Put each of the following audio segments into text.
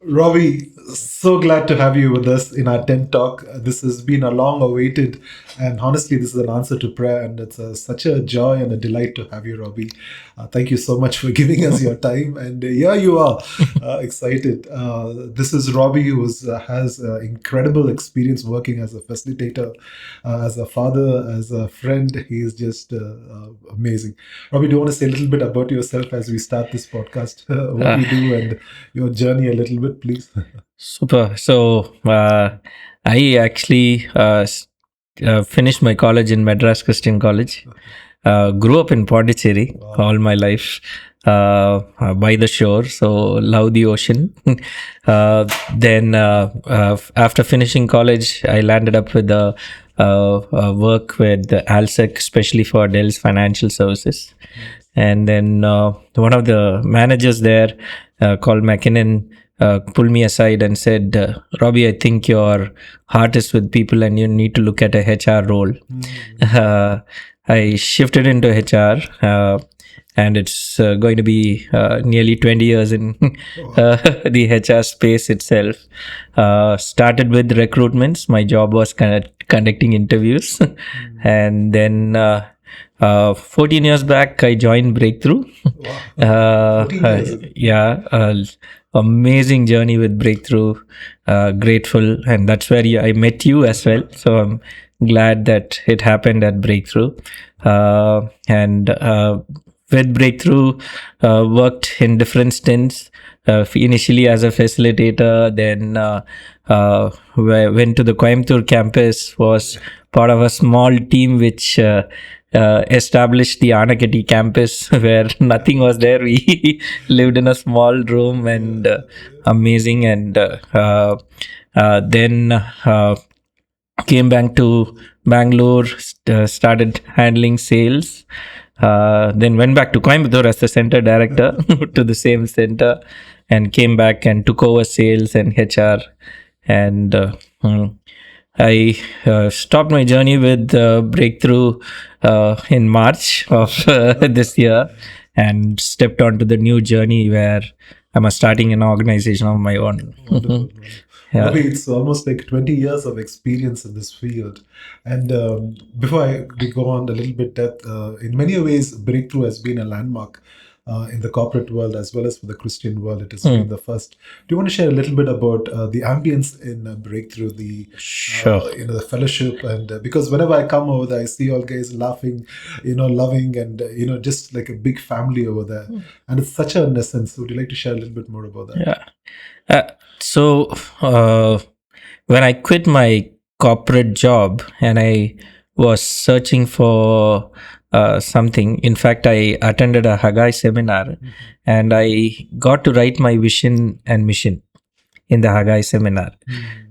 Robbie, so glad to have you with us in our 10 talk. This has been a long awaited, and honestly, this is an answer to prayer, and it's such a joy and a delight to have you, Robbie. Thank you so much for giving us your time, and here you are, excited. This is Robbie, who has incredible experience working as a facilitator, as a father, as a friend. He is just amazing. Robbie, do you want to say a little bit about yourself as we start this podcast? What Uh, you do and your journey a little bit, please. Super. So, I actually finished my college in Madras Christian College. Grew up in Pondicherry Wow. all my life, by the shore. So, love the ocean. Then, after finishing college, I landed up with work with the ALSEC, especially for Dell's Financial Services. And then one of the managers there, called McKinnon, pulled me aside and said, Robbie, I think your heart is with people and you need to look at a HR role. Uh, I shifted into HR, and it's going to be nearly 20 years in the HR space itself. Started with recruitments. My job was conducting interviews. And then 14 years back, I joined Breakthrough. Wow. 14 years. Yeah, amazing journey with Breakthrough. Grateful, and that's where I met you as well. So I'm glad that it happened at Breakthrough. And with Breakthrough, worked in different stints. Initially as a facilitator, then went to the Coimbatore campus, was part of a small team which established the Anakati campus where nothing was there. We lived in a small room and amazing. And then came back to Bangalore, started handling sales. Then went back to Coimbatore as the center director to the same center, and came back and took over sales and HR. And I stopped my journey with Breakthrough in March of this year, and stepped onto the new journey where I'm starting an organization of my own. Wonderful. Yeah. Maybe it's almost like 20 years of experience in this field. And before we go on a little bit depth, in many ways, Breakthrough has been a landmark in the corporate world as well as for the Christian world. It has been the first. Do you want to share a little bit about the ambience in Breakthrough, Sure. the fellowship? And because whenever I come over there, I see all guys laughing, loving, and just like a big family over there. And it's such an essence. Would you like to share a little bit more about that? Yeah. So when I quit my corporate job and I was searching for something, in fact, I attended a Haggai seminar, and I got to write my vision and mission in the Haggai seminar.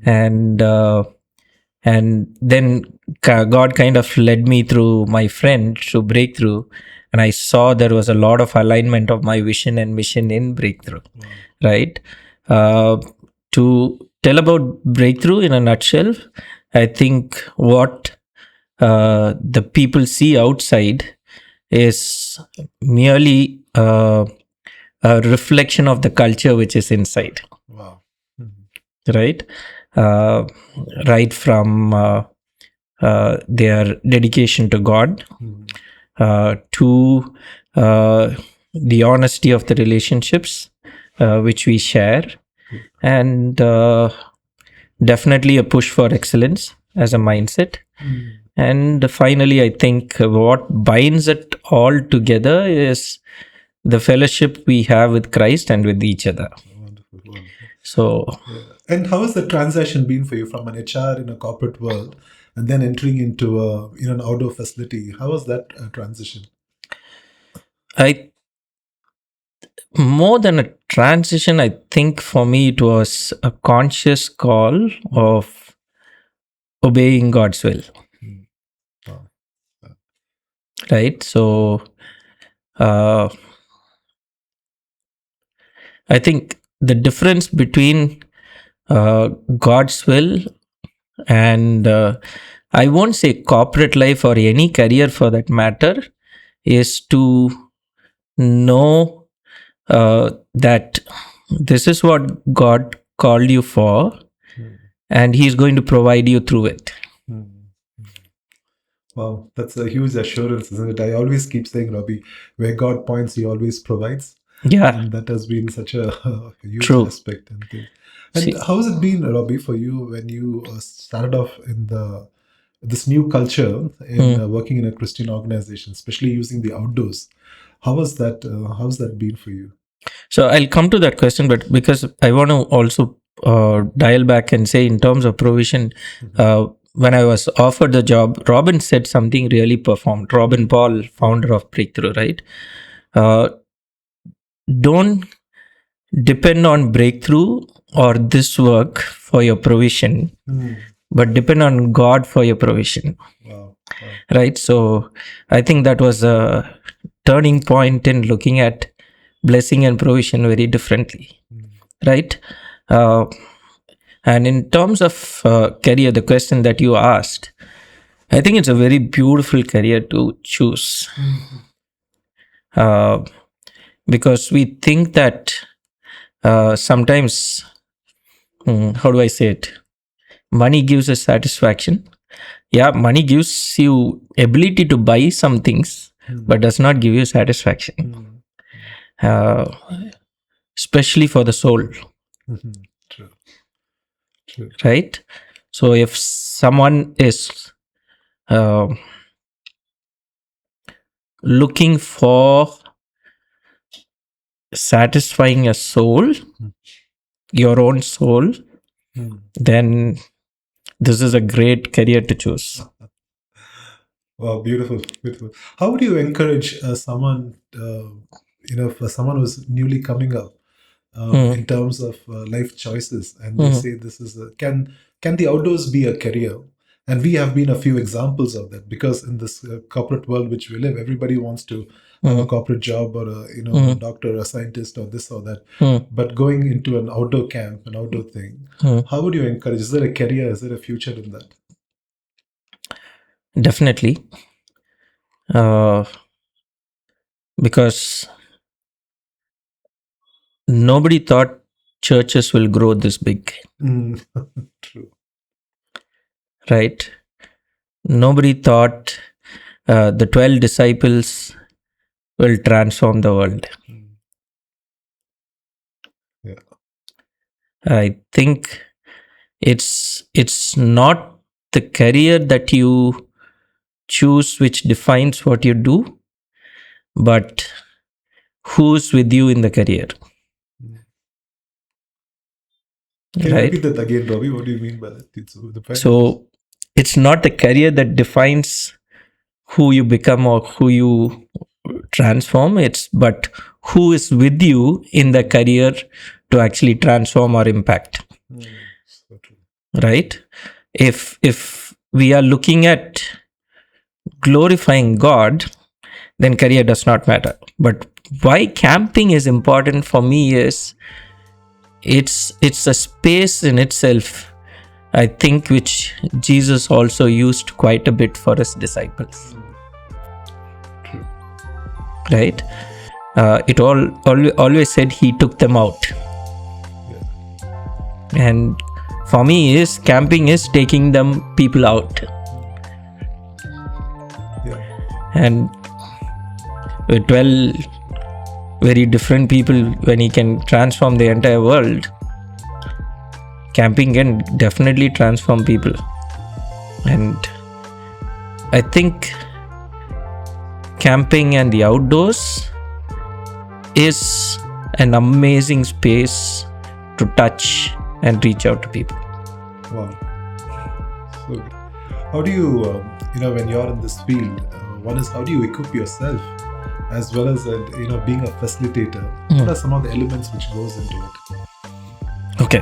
And then God kind of led me through my friend to Breakthrough, and I saw there was a lot of alignment of my vision and mission in Breakthrough. Right. To tell about Breakthrough in a nutshell, I think what the people see outside is merely a reflection of the culture which is inside. Wow. Right. Right from their dedication to God, to the honesty of the relationships which we share, and definitely a push for excellence as a mindset. And finally, I think what binds it all together is the fellowship we have with Christ and with each other. Wonderful. So, and how has the transition been for you from an HR in a corporate world and then entering into an outdoor facility? How was that transition? More than a transition, I think for me it was a conscious call of obeying God's will. Wow. Right. So I think the difference between God's will and I won't say corporate life or any career for that matter is to know that this is what God called you for, and He's going to provide you through it. Mm. Wow, that's a huge assurance, isn't it? I always keep saying, Robbie, where God points, He always provides. Yeah, And that has been such a huge true. aspect and thing. And See, how has it been, Robbie, for you when you started off in this new culture in mm. working in a Christian organization, especially using the outdoors? How was that? How's that been for you? So I'll come to that question, but because I want to also dial back and say, in terms of provision, Mhm. when I was offered the job, Robin said something really profound. Robin Mhm. Paul, Yeah. founder of Breakthrough, right? Uh, don't depend on breakthrough or this work for your provision, Mm. but depend on God for your provision, Wow. Wow. right? So I think that was a turning point in looking at blessing and provision very differently, Mm. right? Uh, and in terms of career, the question that you asked, I think it's a very beautiful career to choose, Mhm. uh, because we think that sometimes, how do I say it? Money gives us satisfaction. Yeah, money gives you ability to buy some things, Mm. but does not give you satisfaction, Mm. uh, especially for the soul, Mhm. True. True. right? So if someone is uh, looking for satisfying a soul, Mm. your own soul, Mm. then this is a great career to choose. Wow, beautiful, beautiful. How would you encourage someone, for someone who's newly coming up Mm, in terms of life choices, and they mm, say this is can the outdoors be a career? And we have been a few examples of that because in this corporate world which we live, everybody wants to have a mm, corporate job or a mm, doctor, a scientist, or this or that. mm, But going into an outdoor camp, an outdoor thing, mm. how would you encourage? Is there a career? Is there a future in that? Definitely, uh, because nobody thought churches will grow this big, Mm. True. right? Nobody thought the 12 disciples will transform the world. Mm. Yeah. I think it's not the career that you choose which defines what you do, but who's with you in the career, Mm. Can you repeat right? that again, Robbie? What do you mean by that? It's the point who's. So it's not the career that defines who you become or who you transform, it's but who is with you in the career to actually transform or impact, Mm. So true. right? If we are looking at glorifying God, then career does not matter. But why camping is important for me is it's a space in itself, I think, which Jesus also used quite a bit for his disciples, Mm. True. right? Always said he took them out, Yeah. and for me is camping is taking them people out, Yeah. and with 12 very different people, when he can transform the entire world, camping can definitely transform people. And I think camping and the outdoors is an amazing space to touch and reach out to people. Wow. So good. How do you, when you're in this field, one is how do you equip yourself as well as, being a facilitator? What are some of the elements which goes into it? Okay,